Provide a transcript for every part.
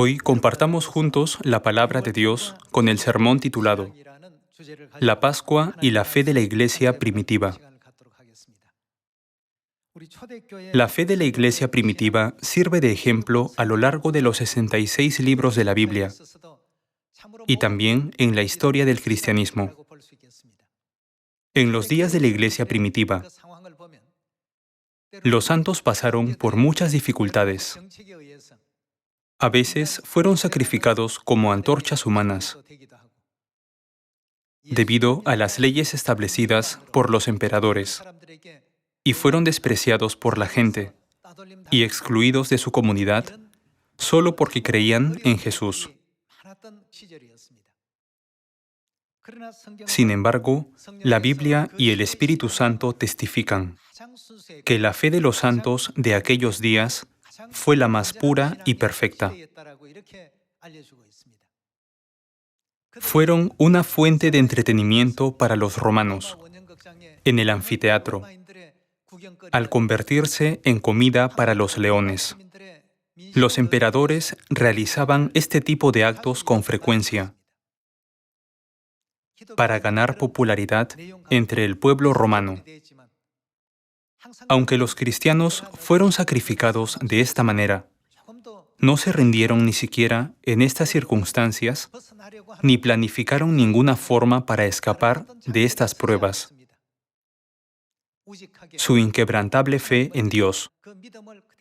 Hoy compartamos juntos la palabra de Dios con el sermón titulado La Pascua y la fe de la Iglesia primitiva. La fe de la Iglesia primitiva sirve de ejemplo a lo largo de los 66 libros de la Biblia y también en la historia del cristianismo. En los días de la Iglesia primitiva, los santos pasaron por muchas dificultades. A veces fueron sacrificados como antorchas humanas, debido a las leyes establecidas por los emperadores, y fueron despreciados por la gente y excluidos de su comunidad solo porque creían en Jesús. Sin embargo, la Biblia y el Espíritu Santo testifican que la fe de los santos de aquellos días fue la más pura y perfecta. Fueron una fuente de entretenimiento para los romanos en el anfiteatro, al convertirse en comida para los leones. Los emperadores realizaban este tipo de actos con frecuencia para ganar popularidad entre el pueblo romano. Aunque los cristianos fueron sacrificados de esta manera, no se rindieron ni siquiera en estas circunstancias, ni planificaron ninguna forma para escapar de estas pruebas. Su inquebrantable fe en Dios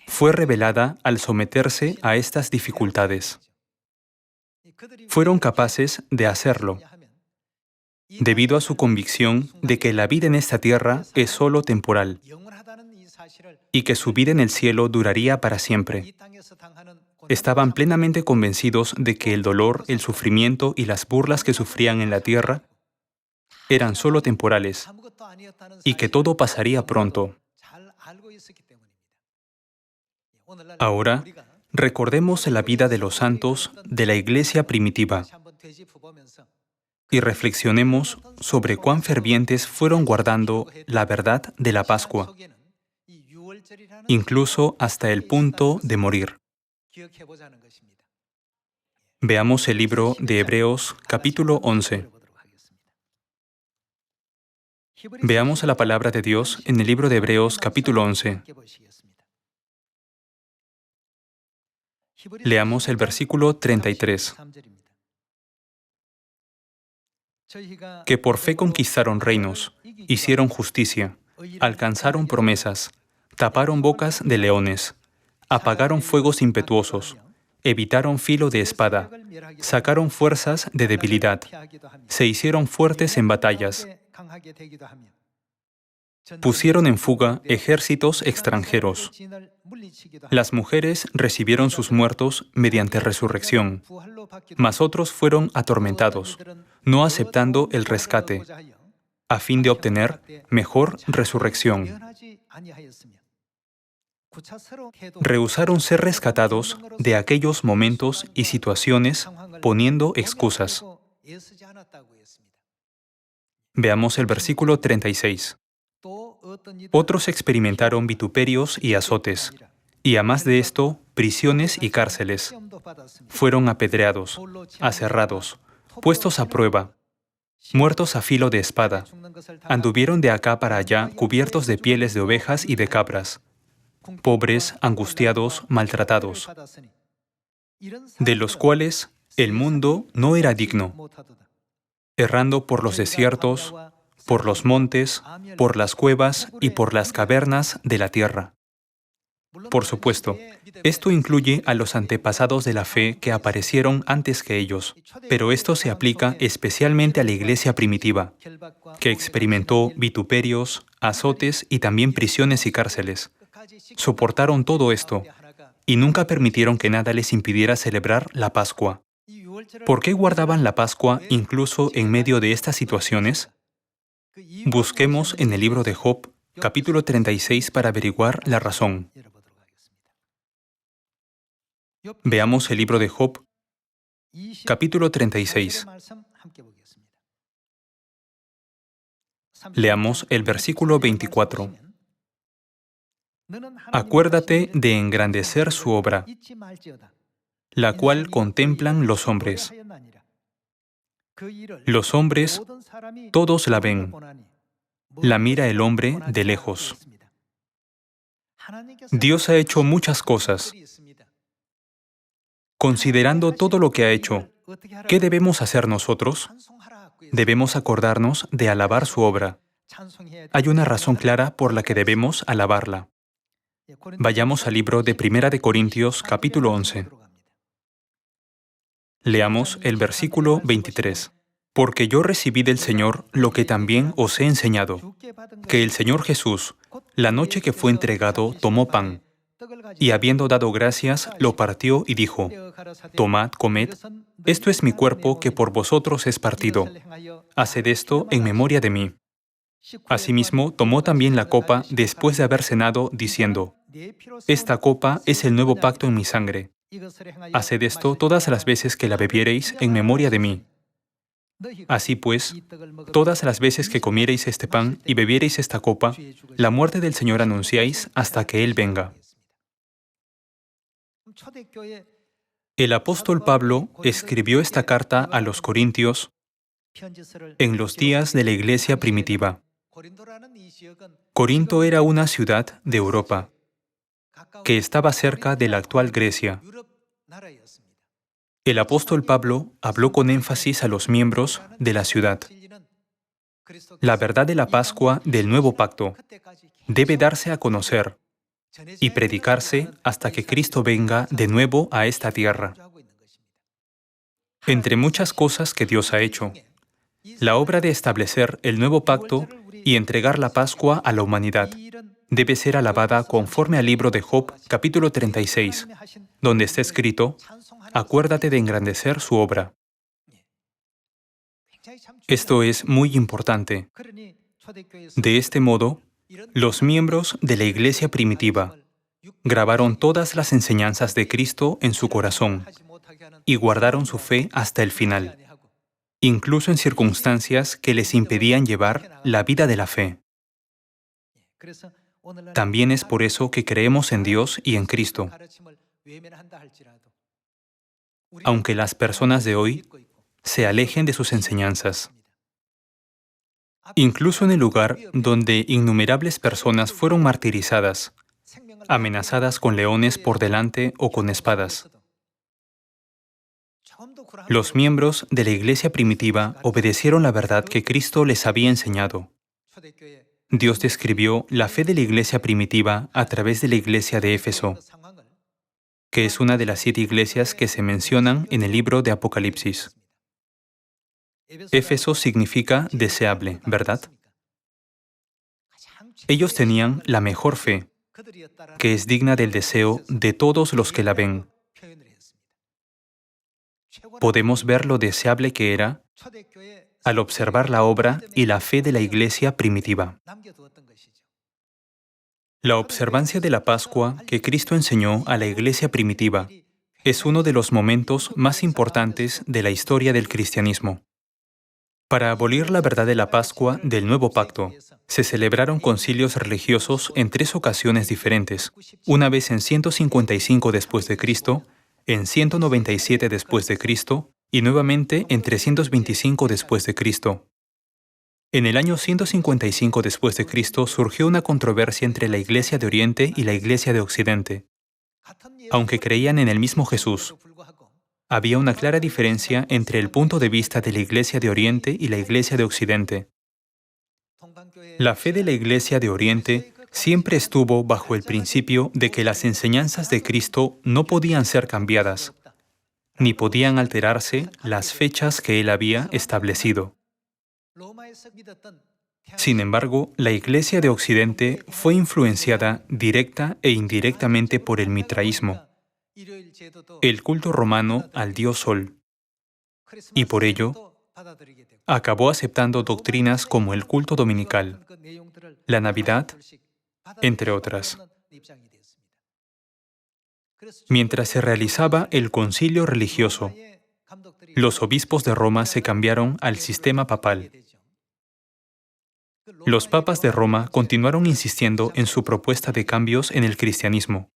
fue revelada al someterse a estas dificultades. Fueron capaces de hacerlo debido a su convicción de que la vida en esta tierra es solo temporal y que su vida en el cielo duraría para siempre. Estaban plenamente convencidos de que el dolor, el sufrimiento y las burlas que sufrían en la tierra eran solo temporales y que todo pasaría pronto. Ahora, recordemos la vida de los santos de la Iglesia primitiva y reflexionemos sobre cuán fervientes fueron guardando la verdad de la Pascua, incluso hasta el punto de morir. Veamos el libro de Hebreos, capítulo 11. Veamos la palabra de Dios en el libro de Hebreos, capítulo 11. Leamos el versículo 33. Que por fe conquistaron reinos, hicieron justicia, alcanzaron promesas, taparon bocas de leones, apagaron fuegos impetuosos, evitaron filo de espada, sacaron fuerzas de debilidad, se hicieron fuertes en batallas, pusieron en fuga ejércitos extranjeros. Las mujeres recibieron sus muertos mediante resurrección, mas otros fueron atormentados, no aceptando el rescate, a fin de obtener mejor resurrección. Rehusaron ser rescatados de aquellos momentos y situaciones poniendo excusas. Veamos el versículo 36. Otros experimentaron vituperios y azotes, y a más de esto, prisiones y cárceles. Fueron apedreados, aserrados, puestos a prueba, muertos a filo de espada. Anduvieron de acá para allá cubiertos de pieles de ovejas y de cabras, pobres, angustiados, maltratados, de los cuales el mundo no era digno, errando por los desiertos, por los montes, por las cuevas y por las cavernas de la tierra. Por supuesto, esto incluye a los antepasados de la fe que aparecieron antes que ellos, pero esto se aplica especialmente a la Iglesia primitiva, que experimentó vituperios, azotes y también prisiones y cárceles. Soportaron todo esto y nunca permitieron que nada les impidiera celebrar la Pascua. ¿Por qué guardaban la Pascua incluso en medio de estas situaciones? Busquemos en el libro de Job, capítulo 36, para averiguar la razón. Veamos el libro de Job, capítulo 36. Leamos el versículo 24. Acuérdate de engrandecer su obra la cual contemplan los hombres. Los hombres todos la ven, la mira el hombre de lejos. Dios ha hecho muchas cosas. Considerando todo lo que ha hecho, ¿qué debemos hacer nosotros? Debemos acordarnos de alabar su obra. Hay una razón clara por la que debemos alabarla. Vayamos al libro de Primera de Corintios, capítulo 11. Leamos el versículo 23. Porque yo recibí del Señor lo que también os he enseñado, que el Señor Jesús, la noche que fue entregado, tomó pan, y habiendo dado gracias, lo partió y dijo: Tomad, comed, esto es mi cuerpo que por vosotros es partido. Haced esto en memoria de mí. Asimismo, tomó también la copa después de haber cenado, diciendo: Esta copa es el nuevo pacto en mi sangre. Haced esto todas las veces que la bebiereis en memoria de mí. Así pues, todas las veces que comiereis este pan y bebiereis esta copa, la muerte del Señor anunciáis hasta que Él venga. El apóstol Pablo escribió esta carta a los Corintios en los días de la iglesia primitiva. Corinto era una ciudad de Europa que estaba cerca de la actual Grecia. El apóstol Pablo habló con énfasis a los miembros de la ciudad. La verdad de la Pascua del Nuevo Pacto debe darse a conocer y predicarse hasta que Cristo venga de nuevo a esta tierra. Entre muchas cosas que Dios ha hecho, la obra de establecer el nuevo pacto y entregar la Pascua a la humanidad debe ser alabada conforme al libro de Job, capítulo 36, donde está escrito: Acuérdate de engrandecer su obra. Esto es muy importante. De este modo, los miembros de la iglesia primitiva grabaron todas las enseñanzas de Cristo en su corazón y guardaron su fe hasta el final, incluso en circunstancias que les impedían llevar la vida de la fe. También es por eso que creemos en Dios y en Cristo. Aunque las personas de hoy se alejen de sus enseñanzas. Incluso en el lugar donde innumerables personas fueron martirizadas, amenazadas con leones por delante o con espadas. Los miembros de la iglesia primitiva obedecieron la verdad que Cristo les había enseñado. Dios describió la fe de la iglesia primitiva a través de la iglesia de Éfeso, que es una de las 7 iglesias que se mencionan en el libro de Apocalipsis. Éfeso significa deseable, ¿verdad? Ellos tenían la mejor fe, que es digna del deseo de todos los que la ven. Podemos ver lo deseable que era al observar la obra y la fe de la iglesia primitiva. La observancia de la Pascua que Cristo enseñó a la iglesia primitiva es uno de los momentos más importantes de la historia del cristianismo. Para abolir la verdad de la Pascua del Nuevo Pacto, se celebraron concilios religiosos en 3 ocasiones diferentes, una vez en 155 después de Cristo, en 197 después de Cristo y nuevamente en 325 después de Cristo. En el año 155 después de Cristo surgió una controversia entre la Iglesia de Oriente y la Iglesia de Occidente. Aunque creían en el mismo Jesús, había una clara diferencia entre el punto de vista de la Iglesia de Oriente y la Iglesia de Occidente. La fe de la Iglesia de Oriente siempre estuvo bajo el principio de que las enseñanzas de Cristo no podían ser cambiadas, ni podían alterarse las fechas que Él había establecido. Sin embargo, la Iglesia de Occidente fue influenciada directa e indirectamente por el mitraísmo, el culto romano al dios Sol, y por ello acabó aceptando doctrinas como el culto dominical, la Navidad, entre otras. Mientras se realizaba el concilio religioso, los obispos de Roma se cambiaron al sistema papal. Los papas de Roma continuaron insistiendo en su propuesta de cambios en el cristianismo.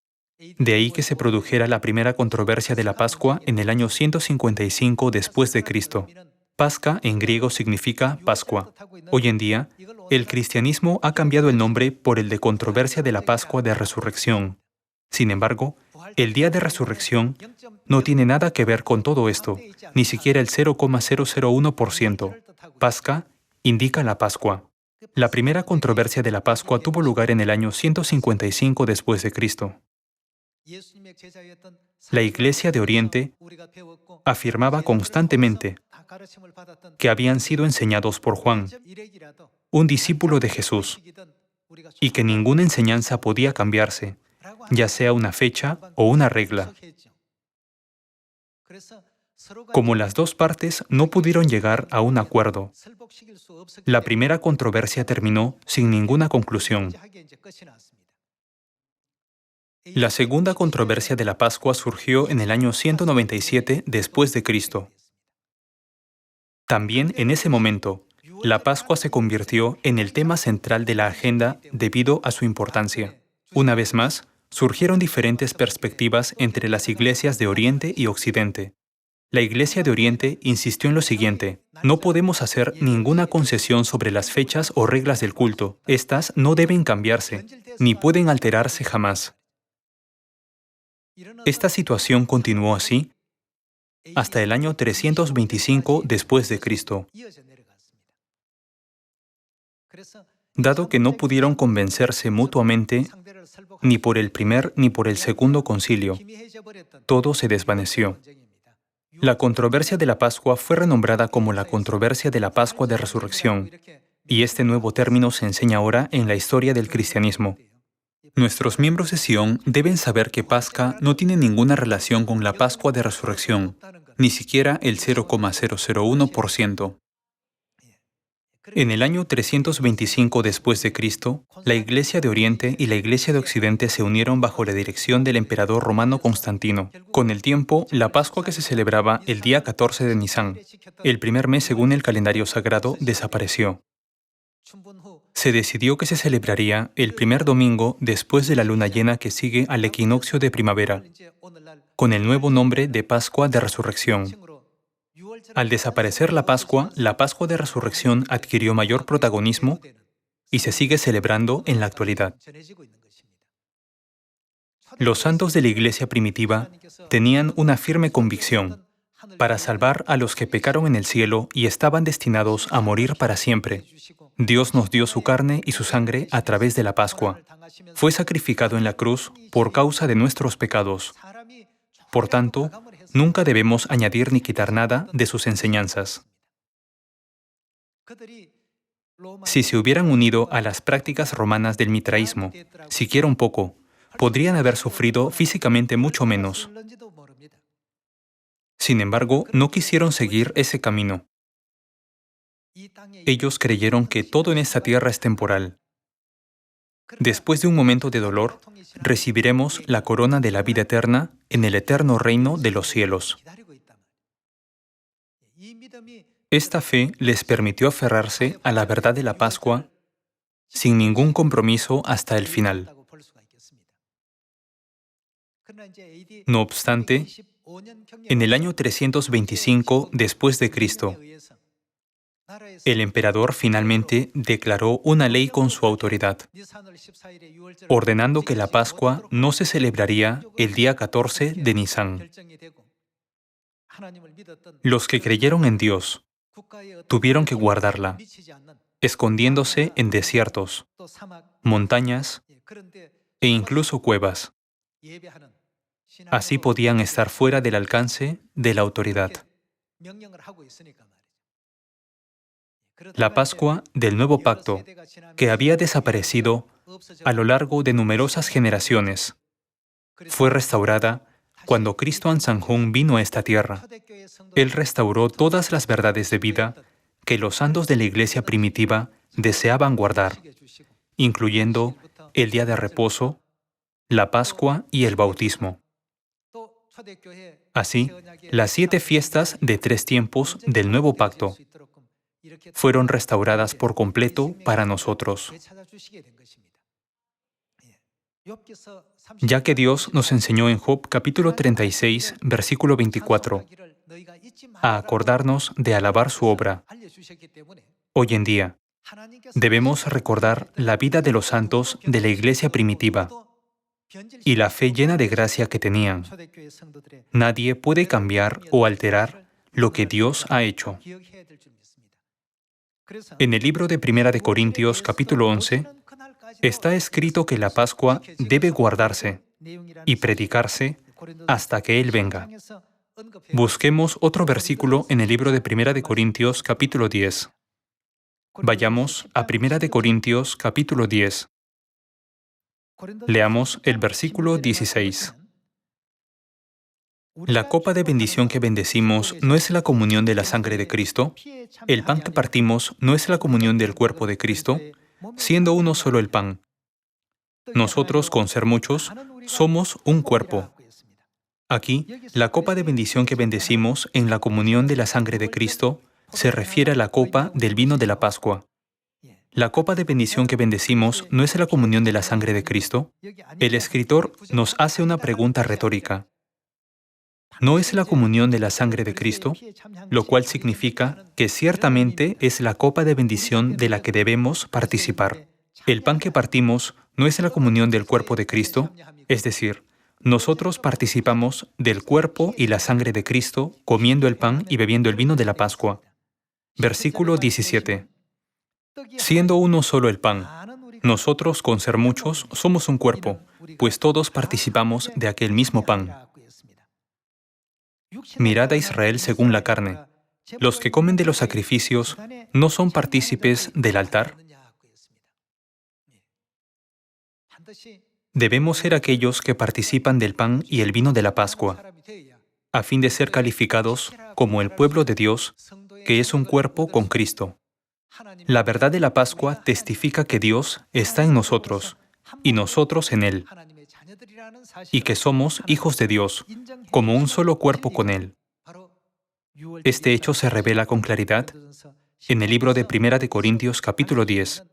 De ahí que se produjera la primera controversia de la Pascua en el año 155 después de Cristo. Pasca en griego significa Pascua. Hoy en día, el cristianismo ha cambiado el nombre por el de controversia de la Pascua de Resurrección. Sin embargo, el día de resurrección no tiene nada que ver con todo esto, ni siquiera el 0,001%. Pasca indica la Pascua. La primera controversia de la Pascua tuvo lugar en el año 155 después de Cristo. La Iglesia de Oriente afirmaba constantemente que habían sido enseñados por Juan, un discípulo de Jesús, y que ninguna enseñanza podía cambiarse, ya sea una fecha o una regla. Como las dos partes no pudieron llegar a un acuerdo, la primera controversia terminó sin ninguna conclusión. La segunda controversia de la Pascua surgió en el año 197 después de Cristo. También en ese momento, la Pascua se convirtió en el tema central de la agenda debido a su importancia. Una vez más, surgieron diferentes perspectivas entre las iglesias de Oriente y Occidente. La Iglesia de Oriente insistió en lo siguiente: no podemos hacer ninguna concesión sobre las fechas o reglas del culto. Estas no deben cambiarse, ni pueden alterarse jamás. Esta situación continuó así hasta el año 325 después de Cristo. Dado que no pudieron convencerse mutuamente ni por el primer ni por el segundo concilio, todo se desvaneció. La controversia de la Pascua fue renombrada como la controversia de la Pascua de Resurrección, y este nuevo término se enseña ahora en la historia del cristianismo. Nuestros miembros de Sion deben saber que Pascua no tiene ninguna relación con la Pascua de Resurrección, ni siquiera el 0,001%. En el año 325 después de Cristo, la Iglesia de Oriente y la Iglesia de Occidente se unieron bajo la dirección del emperador romano Constantino. Con el tiempo, la Pascua que se celebraba el día 14 de Nisan, el primer mes según el calendario sagrado, desapareció. Se decidió que se celebraría el primer domingo después de la luna llena que sigue al equinoccio de primavera, con el nuevo nombre de Pascua de Resurrección. Al desaparecer la Pascua de Resurrección adquirió mayor protagonismo y se sigue celebrando en la actualidad. Los santos de la Iglesia primitiva tenían una firme convicción: para salvar a los que pecaron en el cielo y estaban destinados a morir para siempre, Dios nos dio su carne y su sangre a través de la Pascua. Fue sacrificado en la cruz por causa de nuestros pecados. Por tanto, nunca debemos añadir ni quitar nada de sus enseñanzas. Si se hubieran unido a las prácticas romanas del mitraísmo, siquiera un poco, podrían haber sufrido físicamente mucho menos. Sin embargo, no quisieron seguir ese camino. Ellos creyeron que todo en esta tierra es temporal. Después de un momento de dolor, recibiremos la corona de la vida eterna en el eterno reino de los cielos. Esta fe les permitió aferrarse a la verdad de la Pascua sin ningún compromiso hasta el final. No obstante, en el año 325 después de Cristo, el emperador finalmente declaró una ley con su autoridad, ordenando que la Pascua no se celebraría el día 14 de Nisan. Los que creyeron en Dios tuvieron que guardarla, escondiéndose en desiertos, montañas e incluso cuevas. Así podían estar fuera del alcance de la autoridad. La Pascua del Nuevo Pacto, que había desaparecido a lo largo de numerosas generaciones, fue restaurada cuando Cristo Ansanjún vino a esta tierra. Él restauró todas las verdades de vida que los santos de la Iglesia primitiva deseaban guardar, incluyendo el día de reposo, la Pascua y el bautismo. Así, las 7 fiestas de 3 tiempos del Nuevo Pacto fueron restauradas por completo para nosotros. Ya que Dios nos enseñó en Job capítulo 36, versículo 24, a acordarnos de alabar su obra. Hoy en día, debemos recordar la vida de los santos de la iglesia primitiva y la fe llena de gracia que tenían. Nadie puede cambiar o alterar lo que Dios ha hecho. En el libro de Primera de Corintios, capítulo 11, está escrito que la Pascua debe guardarse y predicarse hasta que Él venga. Busquemos otro versículo en el libro de Primera de Corintios, capítulo 10. Vayamos a Primera de Corintios, capítulo 10. Leamos el versículo 16. ¿La copa de bendición que bendecimos no es la comunión de la sangre de Cristo? ¿El pan que partimos no es la comunión del cuerpo de Cristo? Siendo uno solo el pan. Nosotros, con ser muchos, somos un cuerpo. Aquí, la copa de bendición que bendecimos en la comunión de la sangre de Cristo se refiere a la copa del vino de la Pascua. ¿La copa de bendición que bendecimos no es la comunión de la sangre de Cristo? El escritor nos hace una pregunta retórica. ¿No es la comunión de la sangre de Cristo? Lo cual significa que ciertamente es la copa de bendición de la que debemos participar. ¿El pan que partimos no es la comunión del cuerpo de Cristo? Es decir, nosotros participamos del cuerpo y la sangre de Cristo comiendo el pan y bebiendo el vino de la Pascua. Versículo 17. Siendo uno solo el pan, nosotros, con ser muchos, somos un cuerpo, pues todos participamos de aquel mismo pan. Mirad a Israel según la carne. Los que comen de los sacrificios no son partícipes del altar. Debemos ser aquellos que participan del pan y el vino de la Pascua, a fin de ser calificados como el pueblo de Dios, que es un cuerpo con Cristo. La verdad de la Pascua testifica que Dios está en nosotros y nosotros en Él, y que somos hijos de Dios, como un solo cuerpo con Él. Este hecho se revela con claridad en el libro de Primera de Corintios, capítulo 10.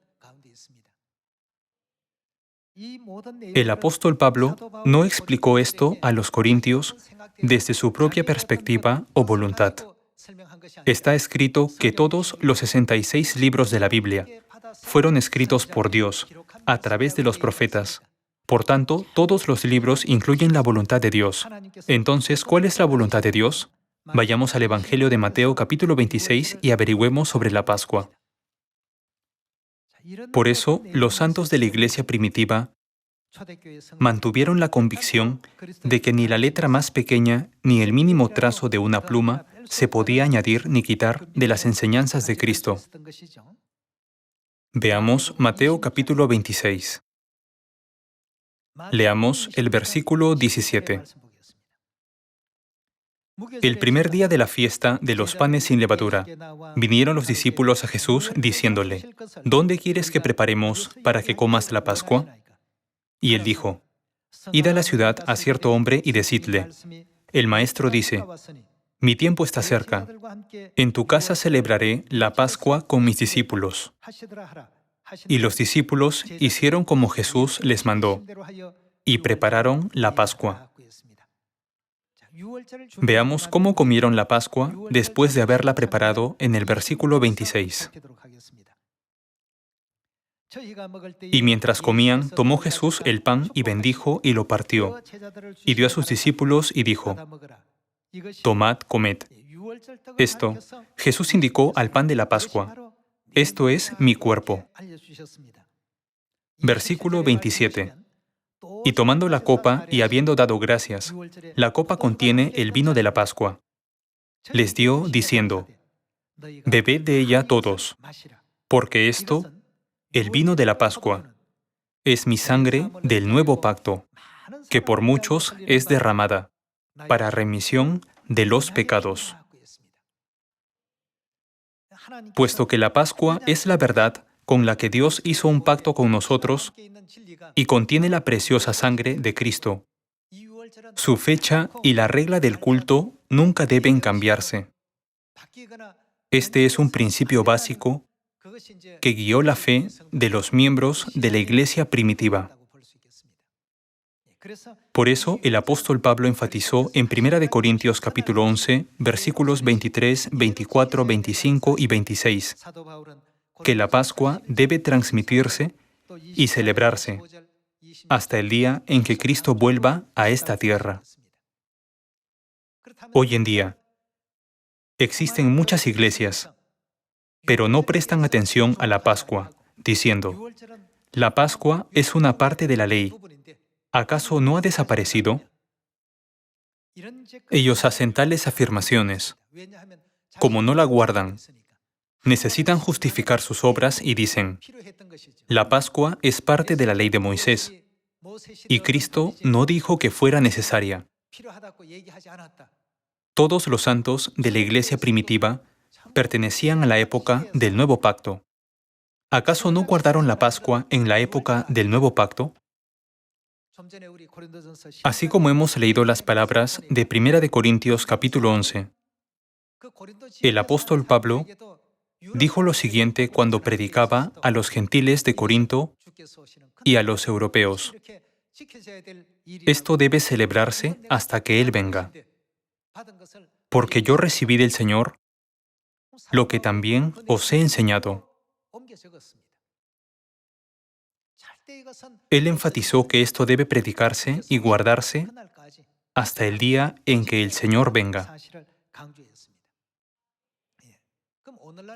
El apóstol Pablo no explicó esto a los corintios desde su propia perspectiva o voluntad. Está escrito que todos los 66 libros de la Biblia fueron escritos por Dios a través de los profetas. Por tanto, todos los libros incluyen la voluntad de Dios. Entonces, ¿cuál es la voluntad de Dios? Vayamos al Evangelio de Mateo capítulo 26 y averigüemos sobre la Pascua. Por eso, los santos de la iglesia primitiva mantuvieron la convicción de que ni la letra más pequeña ni el mínimo trazo de una pluma se podía añadir ni quitar de las enseñanzas de Cristo. Veamos Mateo capítulo 26. Leamos el versículo 17. El primer día de la fiesta de los panes sin levadura, vinieron los discípulos a Jesús diciéndole, ¿dónde quieres que preparemos para que comas la Pascua? Y él dijo, id a la ciudad a cierto hombre y decidle, el maestro dice, mi tiempo está cerca, en tu casa celebraré la Pascua con mis discípulos. Y los discípulos hicieron como Jesús les mandó, y prepararon la Pascua. Veamos cómo comieron la Pascua después de haberla preparado en el versículo 26. Y mientras comían, tomó Jesús el pan y bendijo y lo partió, y dio a sus discípulos y dijo, tomad, comed. Esto, Jesús indicó al pan de la Pascua. Esto es mi cuerpo. Versículo 27. Y tomando la copa y habiendo dado gracias, la copa contiene el vino de la Pascua. Les dio, diciendo, bebed de ella todos, porque esto, el vino de la Pascua, es mi sangre del nuevo pacto, que por muchos es derramada, para remisión de los pecados. Puesto que la Pascua es la verdad con la que Dios hizo un pacto con nosotros y contiene la preciosa sangre de Cristo, su fecha y la regla del culto nunca deben cambiarse. Este es un principio básico que guió la fe de los miembros de la iglesia primitiva. Por eso el apóstol Pablo enfatizó en 1 Corintios capítulo 11, versículos 23, 24, 25 y 26, que la Pascua debe transmitirse y celebrarse hasta el día en que Cristo vuelva a esta tierra. Hoy en día, existen muchas iglesias, pero no prestan atención a la Pascua, diciendo, la Pascua es una parte de la ley. ¿Acaso no ha desaparecido? Ellos hacen tales afirmaciones. Como no la guardan, necesitan justificar sus obras y dicen, la Pascua es parte de la ley de Moisés, y Cristo no dijo que fuera necesaria. Todos los santos de la iglesia primitiva pertenecían a la época del Nuevo Pacto. ¿Acaso no guardaron la Pascua en la época del Nuevo Pacto? Así como hemos leído las palabras de 1 Corintios capítulo 11, el apóstol Pablo dijo lo siguiente cuando predicaba a los gentiles de Corinto y a los europeos. Esto debe celebrarse hasta que Él venga, porque yo recibí del Señor lo que también os he enseñado. Él enfatizó que esto debe predicarse y guardarse hasta el día en que el Señor venga.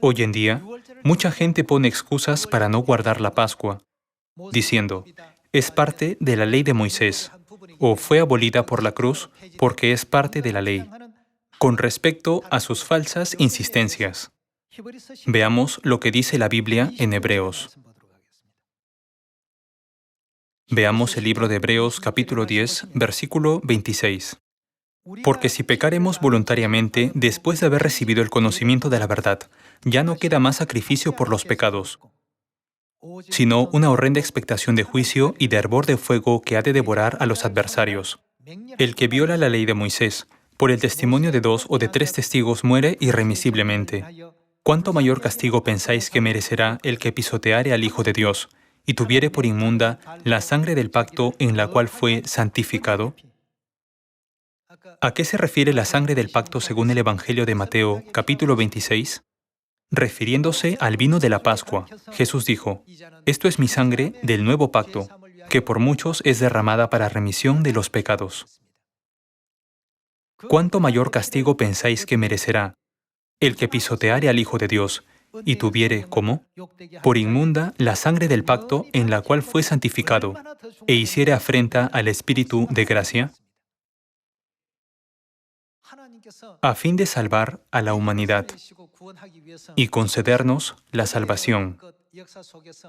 Hoy en día, mucha gente pone excusas para no guardar la Pascua, diciendo, es parte de la ley de Moisés, o fue abolida por la cruz porque es parte de la ley, con respecto a sus falsas insistencias. Veamos lo que dice la Biblia en Hebreos. Veamos el libro de Hebreos capítulo 10, versículo 26. Porque si pecaremos voluntariamente después de haber recibido el conocimiento de la verdad, ya no queda más sacrificio por los pecados, sino una horrenda expectación de juicio y de hervor de fuego que ha de devorar a los adversarios. El que viola la ley de Moisés, por el testimonio de 2 o de 3 testigos muere irremisiblemente. ¿Cuánto mayor castigo pensáis que merecerá el que pisoteare al Hijo de Dios y tuviere por inmunda la sangre del pacto en la cual fue santificado? ¿A qué se refiere la sangre del pacto según el Evangelio de Mateo, capítulo 26? Refiriéndose al vino de la Pascua, Jesús dijo, «Esto es mi sangre del nuevo pacto, que por muchos es derramada para remisión de los pecados». ¿Cuánto mayor castigo pensáis que merecerá el que pisoteare al Hijo de Dios y tuviere, ¿cómo? Por inmunda la sangre del pacto en la cual fue santificado, e hiciere afrenta al Espíritu de gracia? A fin de salvar a la humanidad y concedernos la salvación,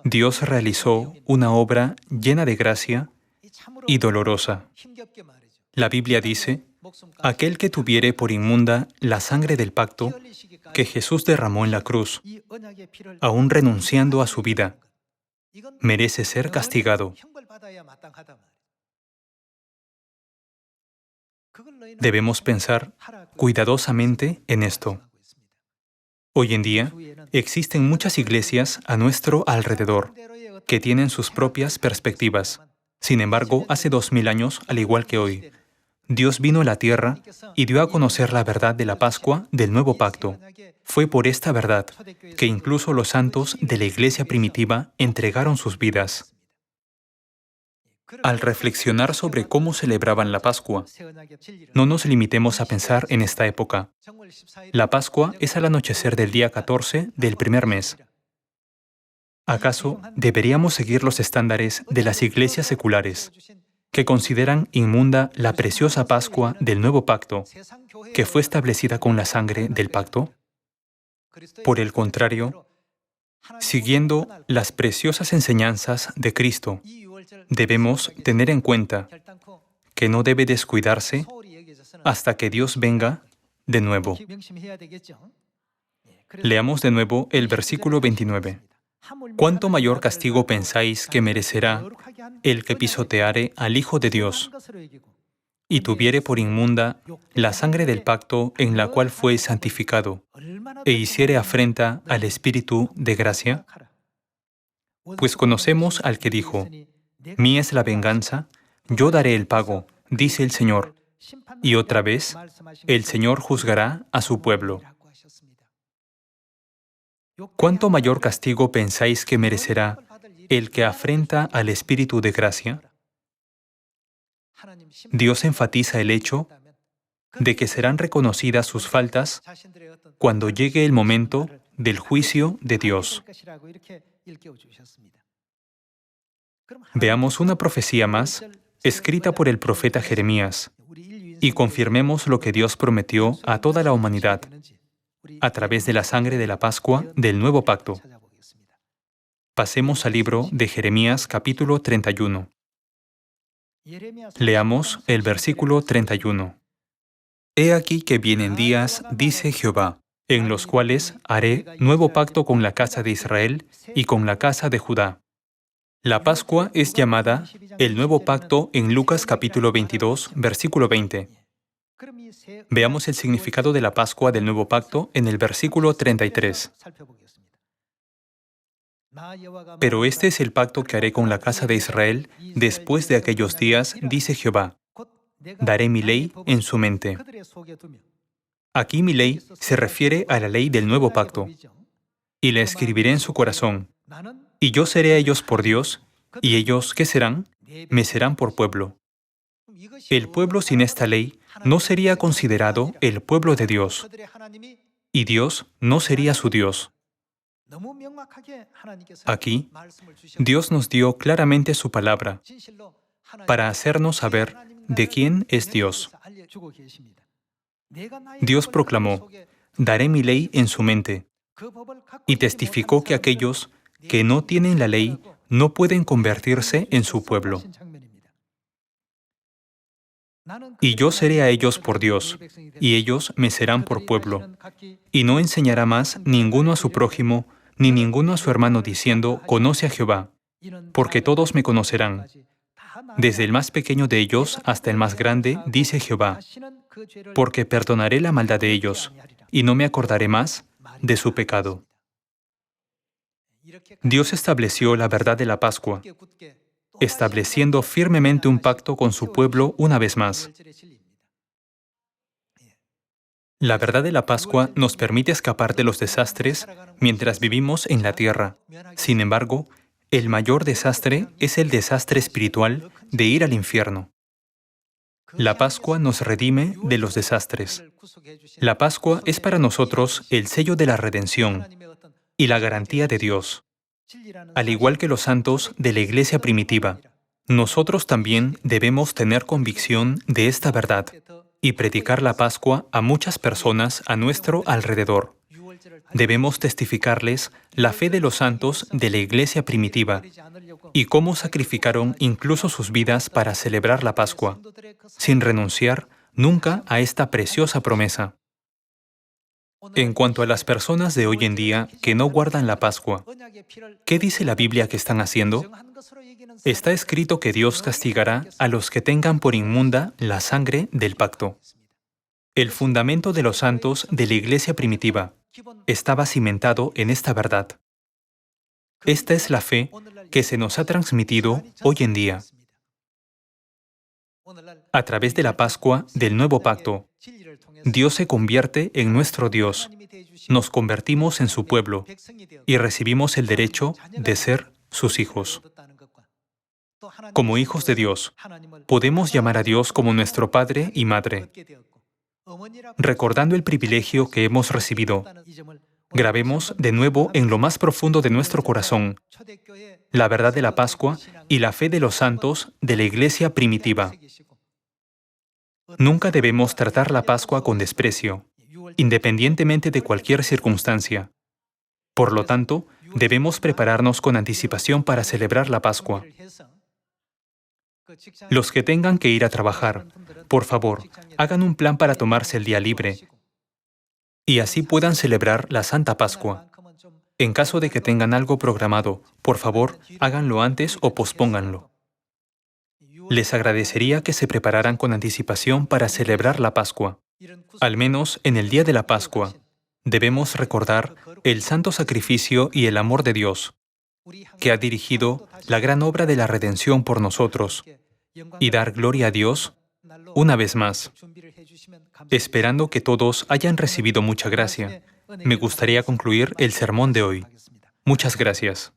Dios realizó una obra llena de gracia y dolorosa. La Biblia dice, aquel que tuviere por inmunda la sangre del pacto que Jesús derramó en la cruz, aún renunciando a su vida, merece ser castigado. Debemos pensar cuidadosamente en esto. Hoy en día, existen muchas iglesias a nuestro alrededor que tienen sus propias perspectivas. Sin embargo, hace 2000 años, al igual que hoy, Dios vino a la tierra y dio a conocer la verdad de la Pascua del Nuevo Pacto. Fue por esta verdad que incluso los santos de la iglesia primitiva entregaron sus vidas. Al reflexionar sobre cómo celebraban la Pascua, no nos limitemos a pensar en esta época. La Pascua es al anochecer del día 14 del primer mes. ¿Acaso deberíamos seguir los estándares de las iglesias seculares, que consideran inmunda la preciosa Pascua del Nuevo Pacto, que fue establecida con la sangre del pacto? Por el contrario, siguiendo las preciosas enseñanzas de Cristo, debemos tener en cuenta que no debe descuidarse hasta que Dios venga de nuevo. Leamos de nuevo el versículo 29. ¿Cuánto mayor castigo pensáis que merecerá el que pisoteare al Hijo de Dios y tuviere por inmunda la sangre del pacto en la cual fue santificado e hiciere afrenta al Espíritu de gracia? Pues conocemos al que dijo, «Mía es la venganza, yo daré el pago, dice el Señor. Y otra vez, el Señor juzgará a su pueblo. ¿Cuánto mayor castigo pensáis que merecerá el que afrenta al Espíritu de gracia? Dios enfatiza el hecho de que serán reconocidas sus faltas cuando llegue el momento del juicio de Dios. Veamos una profecía más, escrita por el profeta Jeremías, y confirmemos lo que Dios prometió a toda la humanidad a través de la sangre de la Pascua del Nuevo Pacto. Pasemos al libro de Jeremías capítulo 31. Leamos el versículo 31. He aquí que vienen días, dice Jehová, en los cuales haré nuevo pacto con la casa de Israel y con la casa de Judá. La Pascua es llamada el nuevo pacto en Lucas capítulo 22, versículo 20. Veamos el significado de la Pascua del nuevo pacto en el versículo 33. Pero este es el pacto que haré con la casa de Israel después de aquellos días, dice Jehová. Daré mi ley en su mente. Aquí mi ley se refiere a la ley del nuevo pacto. Y la escribiré en su corazón. Y yo seré a ellos por Dios, y ellos, ¿qué serán? Me serán por pueblo. El pueblo sin esta ley no sería considerado el pueblo de Dios, y Dios no sería su Dios. Aquí, Dios nos dio claramente su palabra para hacernos saber de quién es Dios. Dios proclamó, daré mi ley en su mente, y testificó que aquellos que no tienen la ley no pueden convertirse en su pueblo. Y yo seré a ellos por Dios, y ellos me serán por pueblo. Y no enseñará más ninguno a su prójimo, ni ninguno a su hermano diciendo, conoce a Jehová, porque todos me conocerán. Desde el más pequeño de ellos hasta el más grande, dice Jehová, porque perdonaré la maldad de ellos, y no me acordaré más de su pecado. Dios estableció la verdad de la Pascua, estableciendo firmemente un pacto con su pueblo una vez más. La verdad de la Pascua nos permite escapar de los desastres mientras vivimos en la tierra. Sin embargo, el mayor desastre es el desastre espiritual de ir al infierno. La Pascua nos redime de los desastres. La Pascua es para nosotros el sello de la redención y la garantía de Dios. Al igual que los santos de la iglesia primitiva, nosotros también debemos tener convicción de esta verdad y predicar la Pascua a muchas personas a nuestro alrededor. Debemos testificarles la fe de los santos de la iglesia primitiva y cómo sacrificaron incluso sus vidas para celebrar la Pascua, sin renunciar nunca a esta preciosa promesa. En cuanto a las personas de hoy en día que no guardan la Pascua, ¿qué dice la Biblia que están haciendo? Está escrito que Dios castigará a los que tengan por inmunda la sangre del pacto. El fundamento de los santos de la iglesia primitiva estaba cimentado en esta verdad. Esta es la fe que se nos ha transmitido hoy en día. A través de la Pascua del Nuevo Pacto, Dios se convierte en nuestro Dios, nos convertimos en su pueblo y recibimos el derecho de ser sus hijos. Como hijos de Dios, podemos llamar a Dios como nuestro Padre y Madre. Recordando el privilegio que hemos recibido, grabemos de nuevo en lo más profundo de nuestro corazón la verdad de la Pascua y la fe de los santos de la iglesia primitiva. Nunca debemos tratar la Pascua con desprecio, independientemente de cualquier circunstancia. Por lo tanto, debemos prepararnos con anticipación para celebrar la Pascua. Los que tengan que ir a trabajar, por favor, hagan un plan para tomarse el día libre y así puedan celebrar la Santa Pascua. En caso de que tengan algo programado, por favor, háganlo antes o pospónganlo. Les agradecería que se prepararan con anticipación para celebrar la Pascua. Al menos en el día de la Pascua, debemos recordar el santo sacrificio y el amor de Dios, que ha dirigido la gran obra de la redención por nosotros, y dar gloria a Dios una vez más. Esperando que todos hayan recibido mucha gracia, me gustaría concluir el sermón de hoy. Muchas gracias.